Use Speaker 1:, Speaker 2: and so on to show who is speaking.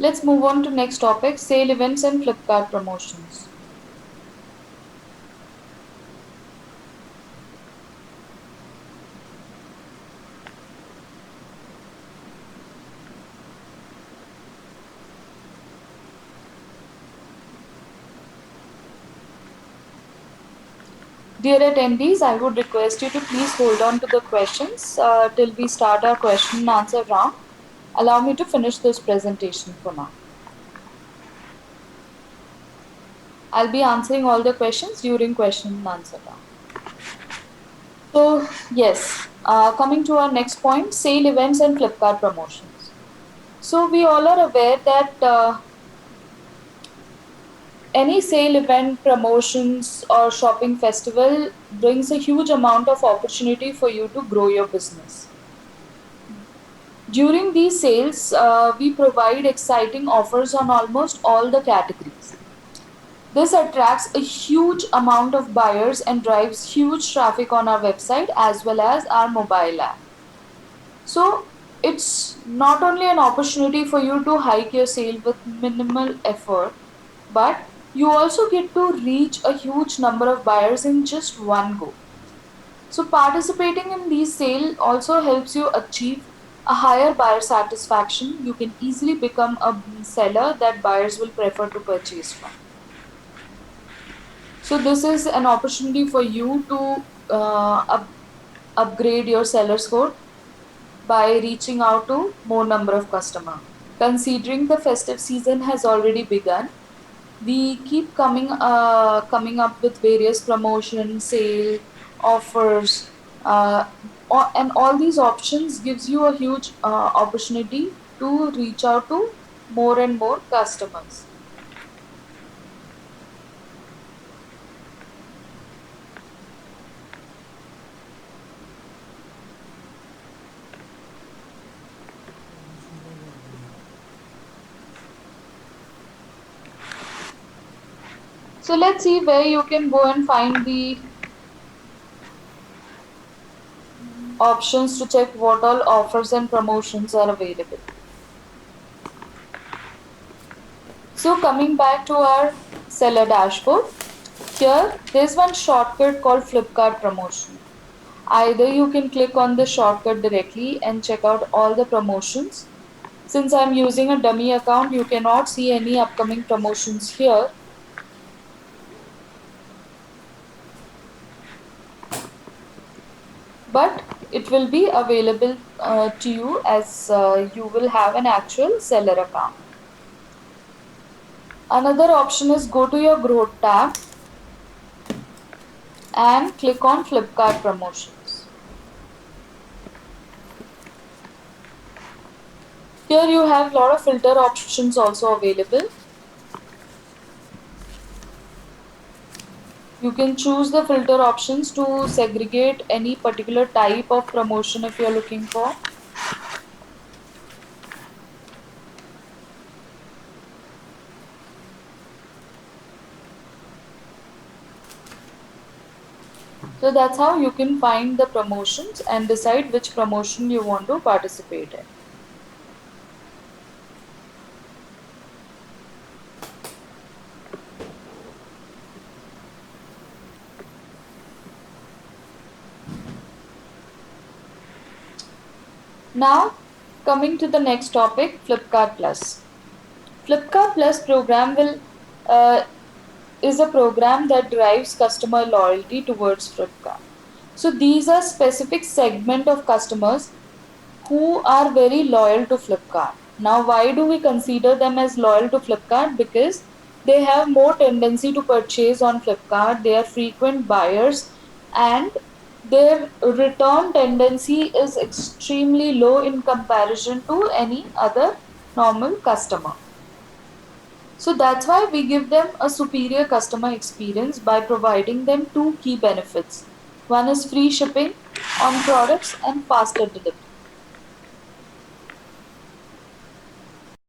Speaker 1: Let's move on to next topic, sale events and Flipkart promotions. Dear attendees, I would request you to please hold on to the questions till we start our question and answer round. Allow me to finish this presentation for now. I'll be answering all the questions during question and answer round. So, yes, coming to our next point, sale events and Flipkart promotions. So, we all are aware that any sale event, promotions, or shopping festival brings a huge amount of opportunity for you to grow your business. During these sales, we provide exciting offers on almost all the categories. This attracts a huge amount of buyers and drives huge traffic on our website as well as our mobile app. So, it's not only an opportunity for you to hike your sale with minimal effort, but you also get to reach a huge number of buyers in just one go. So, participating in these sales also helps you achieve a higher buyer satisfaction. You can easily become a seller that buyers will prefer to purchase from. So, this is an opportunity for you to upgrade your seller score by reaching out to more number of customers. Considering the festive season has already begun, we keep coming up with various promotions, sale offers, uh, and all these options gives you a huge opportunity to reach out to more and more customers. So let's see where you can go and find the options to check what all offers and promotions are available. So coming back to our seller dashboard, here there's one shortcut called Flipkart promotion. Either you can click on the shortcut directly and check out all the promotions. Since I'm using a dummy account, you cannot see any upcoming promotions here. But it will be available to you as you will have an actual seller account. Another option is go to your growth tab and click on Flipkart promotions. Here you have a lot of filter options also available. You can choose the filter options to segregate any particular type of promotion if you're looking for. So that's how you can find the promotions and decide which promotion you want to participate in. Now, coming to the next topic, Flipkart Plus. Flipkart Plus program uh, is a program that drives customer loyalty towards Flipkart. So these are specific segment of customers who are very loyal to Flipkart. Now, why do we consider them as loyal to Flipkart? Because they have more tendency to purchase on Flipkart, they are frequent buyers, and their return tendency is extremely low in comparison to any other normal customer. So that's why we give them a superior customer experience by providing them two key benefits. One is free shipping on products and faster delivery.